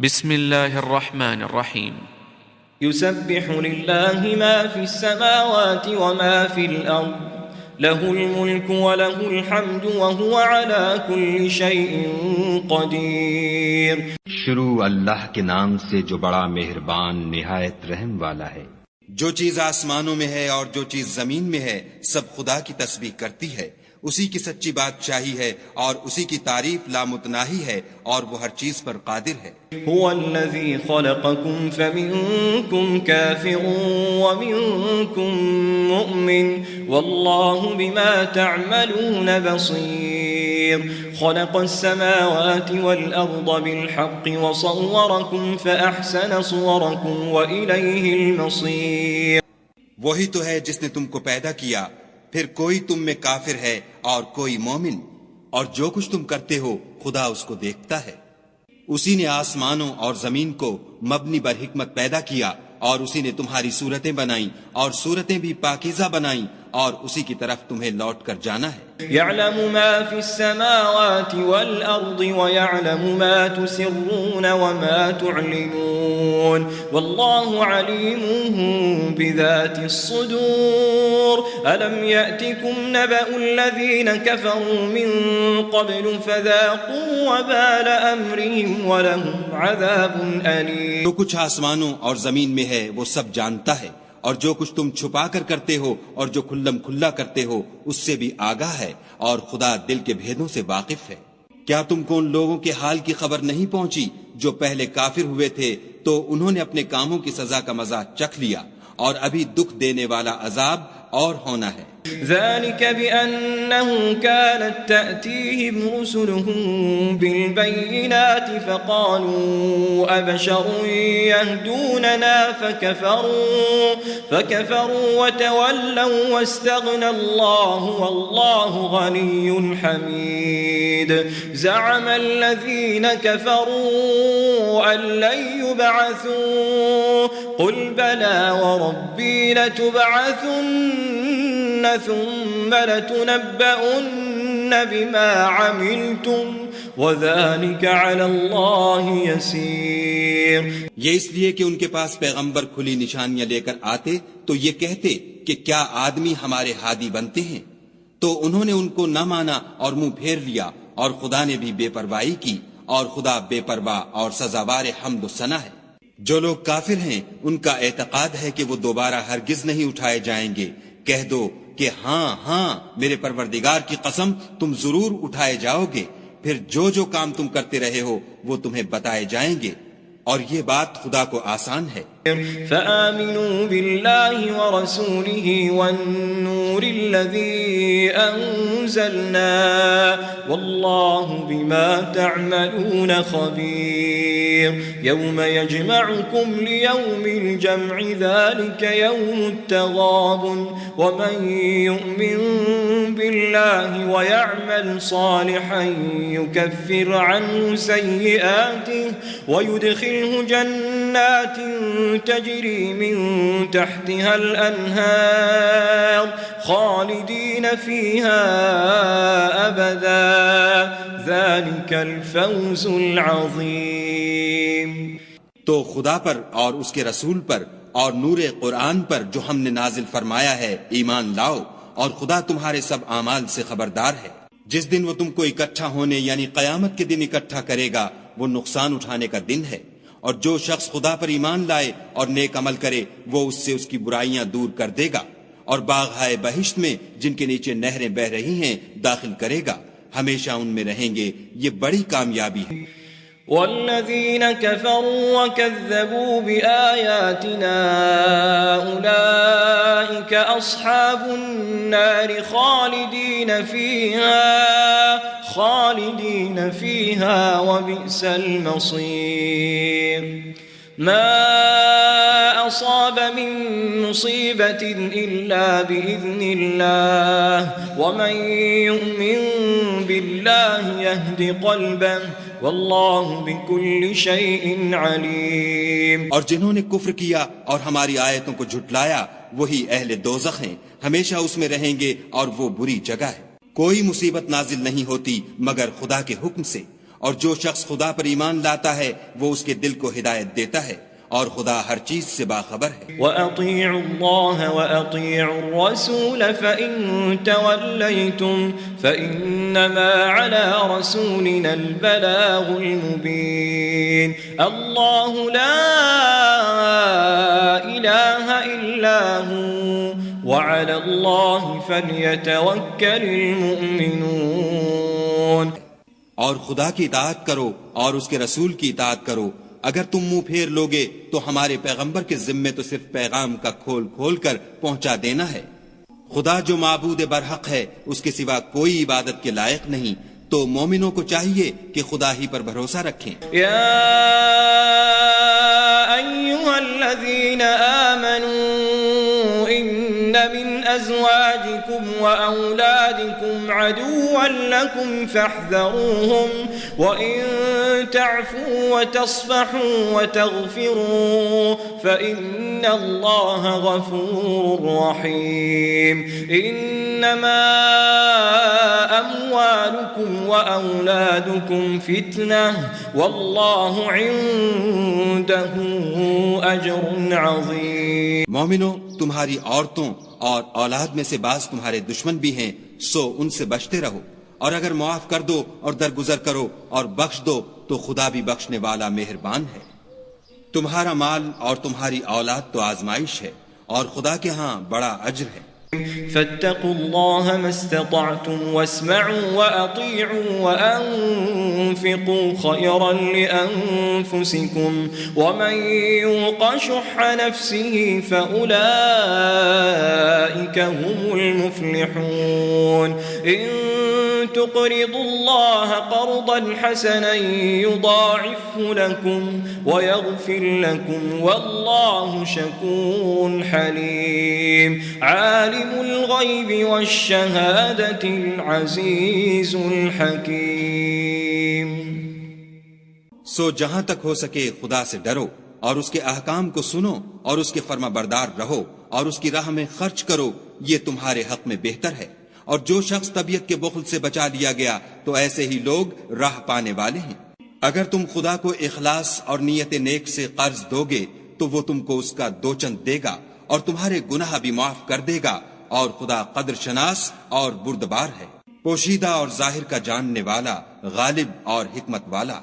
बिस्मिल्लाहिर्रहमानिर्रहीम। युसब्बिहु लिल्लाहि मा फिस्समावाति व मा फिल अर्द लहुल मुल्कु व लहुल हम्दु व हुवा अला कुल्लि शैइन क़दीर। शुरू अल्लाह के नाम से जो बड़ा मेहरबान निहायत रहम वाला है। जो चीज आसमानों में है और जो चीज जमीन में है सब खुदा की तस्बीह करती है। उसी की सच्ची बादशाही है और उसी की तारीफ लामुतनाही है और वो हर चीज पर कादिर है। हुवल्लज़ी ख़लक़कुम फ़मिनकुम काफ़िरुन व मिनकुम मुअमिन वल्लाहु बिमा तअमलून बसीर। ख़लक़स्समावाति वल अर्द बिलहक़्क़ि व सव्वरकुम फ़अहसन सुवरकुम व इलैहिल मसीर। वही तो है जिसने तुमको पैदा किया, फिर कोई तुम में काफिर है और कोई मोमिन, और जो कुछ तुम करते हो खुदा उसको देखता है। उसी ने आसमानों और जमीन को मबनी बर हिकमत पैदा किया और उसी ने तुम्हारी सूरतें बनाई और सूरतें भी पाकीज़ा बनाई और उसी की तरफ तुम्हें लौट कर जाना है। यअलमु मा फिस्समावाति वल अर्दि व यअलमु मा तुसिर्रून व मा तुअलिनून वल्लाहु अलीमुन बिज़ातिस सुदूर। अलम यअतिकुम नबअुल लज़ीन कफ़रू मिन क़ब्लु फ़ज़ाक़ू वबाल अम्रिहिम व लहुम अज़ाबुन अलीम। जो कुछ आसमानों और जमीन में है वो सब जानता है, और जो कुछ तुम छुपा कर करते हो और जो खुल्लम खुल्ला करते हो उससे भी आगाह है, और खुदा दिल के भेदों से वाकिफ है। क्या तुमको उन लोगों के हाल की खबर नहीं पहुंची जो पहले काफिर हुए थे, तो उन्होंने अपने कामों की सजा का मजा चख लिया और अभी दुख देने वाला अजाब और होना है। ज़ालिक बिअन्नहु कानत तअतीहिम रुसुलुहुम बिलबय्यिनाति फ़क़ालू अबशरुन यहदूनना फ़कफ़रू वतवल्लौ वस्तग़ना अल्लाहु वल्लाहु गनिय्युन हमीद। ज़अम अल्लज़ीन कफ़रू अन लन युबअसू क़ुल बला वरब्बी लतुबअसुन्न थुम्म लतुनब्बउन्न बिमा अमिलतुम वज़ालिक अला अल्लाहि यसीर। ये इसलिए कि उनके पास पैगंबर खुली निशानियां लेकर आते तो ये कहते कि क्या आदमी हमारे हादी बनते हैं, तो उन्होंने उनको न माना और मुंह फेर लिया, और खुदा ने भी बेपरवाही की, और खुदा बेपरवाह और सजावार हम्द सना है। जो लोग काफिर हैं उनका एतकाद है कि वो दोबारा हरगिज नहीं उठाए जाएंगे। कह दो कि हाँ हाँ मेरे परवरदिगार की कसम तुम जरूर उठाए जाओगे, फिर जो जो काम तुम करते रहे हो वो तुम्हें बताए जाएंगे, और ये बात खुदा को आसान है। फ़आमिनू बिल्लाहि व रसूलिहि वन्नूरिल्लज़ी अंज़लना वल्लाहु बिमा तअमलून खबीर। यौम यजमअकुम लियौमिल जम'i ज़ालिक यौमुत तग़ाबुन वमन यु'मिन बिल्लाहि व यअमल सालिहन युकफ्फिर अन्हु सय्यिआतिहि व युदखिलहु जन्नातिन तजरी मिन तहतिहल अन्हार खालिदीन फीहा अबदा ज़ालिकल फ़ौज़ुल अज़ीम। तो खुदा पर और उसके रसूल पर और नूरे कुरान पर जो हमने नाजिल फरमाया है ईमान लाओ, और खुदा तुम्हारे सब आमाल से खबरदार है। जिस दिन वो तुमको इकट्ठा होने यानी कयामत के दिन इकट्ठा करेगा वो नुकसान उठाने का दिन है, और जो शख्स खुदा पर ईमान लाए और नेक अमल करे वो उससे उसकी बुराइयां दूर कर देगा, और बाग़-ए बहिश्त में जिनके नीचे नहरें बह रही हैं दाखिल करेगा, हमेशा उनमें रहेंगे। ये बड़ी कामयाबी है। वल्लज़ीन कफ़रू व कज़्ज़बू बिआयातिना उलाइक अस्हाबुन नार खालिदीन फीहा व बि'सल मसीर। मा असाब मिन मुसीबतिन इल्ला बिइज़्निल्लाह वमन यु'मिन बिल्लाहि यहदि क़ल्बहु वल्लाहु बिकुल्लि शैइन अलीम। और जिन्होंने कुफ्र किया और हमारी आयतों को झुटलाया वही अहले दोज़ख हैं, हमेशा उसमें रहेंगे और वो बुरी जगह है। कोई मुसीबत नाजिल नहीं होती मगर खुदा के हुक्म से, और जो शख्स खुदा पर ईमान लाता है वो उसके दिल को हिदायत देता है और खुदा हर चीज से बाखबर है। वअतीउ अल्लाह वअतीउ अर्रसूल फइन तवल्लैतुम फइन्नमा अला रसूलिना अल-बलागुल मुबीन। अल्लाहु ला इलाहा इल्ला हु वअला अल्लाहि फल्यतवक्कलिल मुमिनून। और खुदा की इताअत करो और उसके रसूल की इताअत करो। अगर तुम मुंह फेर लोगे तो हमारे पैगंबर के जिम्मे तो सिर्फ पैगाम का खोल खोल कर पहुंचा देना है। खुदा जो माबूद बरहक है उसके सिवा कोई इबादत के लायक नहीं, तो मोमिनों को चाहिए कि खुदा ही पर भरोसा रखें। या अय्युहल्लज़ीना आमनू इन्न मिन अज़वाजिकुम व औलादिकुम अदुव्वन लकुम फहज़रूहुम व इन तअफ़ू व तस्फ़हू व तग़फ़िरू फ़इन्नल्लाह गफ़ूरुर रहीम। इन्नमा अम्वालुकुम व औलादुकुम फितनह वल्लाहु इंदहु अज्रुन अज़ीम। मोमिनो, तुम्हारी औरतों और औलाद में से बाज तुम्हारे दुश्मन भी हैं, सो उनसे बचते रहो। और अगर मुआफ कर दो और दरगुजर करो और बख्श दो तो खुदा भी बख्शने वाला मेहरबान है। तुम्हारा माल और तुम्हारी औलाद तो आजमाइश है और खुदा के यहाँ बड़ा अज्र है। फत्तकुल्लाह मस्ततअतुम वस्मअू वअतीअू वअन्फिकू खैरन लिअन्फुसिकुम वमन युक़ शुह्ह नफ्सिही फउलाइका हुमुल मुफ्लिहून। इन तुक़रिदुल्लाह क़र्ज़न हसनन युज़ाइफ़हु लकुम वयग़फ़िर लकुम वल्लाहु शकूरुन हलीम। आलिमुल ग़ैबि वश्शहादतिल अज़ीज़ुल हकीम। सो जहां तक हो सके खुदा से डरो और उसके अहकाम को सुनो और उसके फर्माबरदार रहो और उसकी राह में खर्च करो, ये तुम्हारे हक में बेहतर है। और जो शख्स तबीयत के बुख़्ल से बचा लिया गया तो ऐसे ही लोग राह पाने वाले हैं। अगर तुम खुदा को इखलास और नीयत नेक से कर्ज दोगे तो वो तुमको उसका दोचंद देगा और तुम्हारे गुनाह भी माफ कर देगा। और खुदा कद्र शनास और बुर्दबार है, पोशीदा और जाहिर का जानने वाला, गालिब और हिकमत वाला।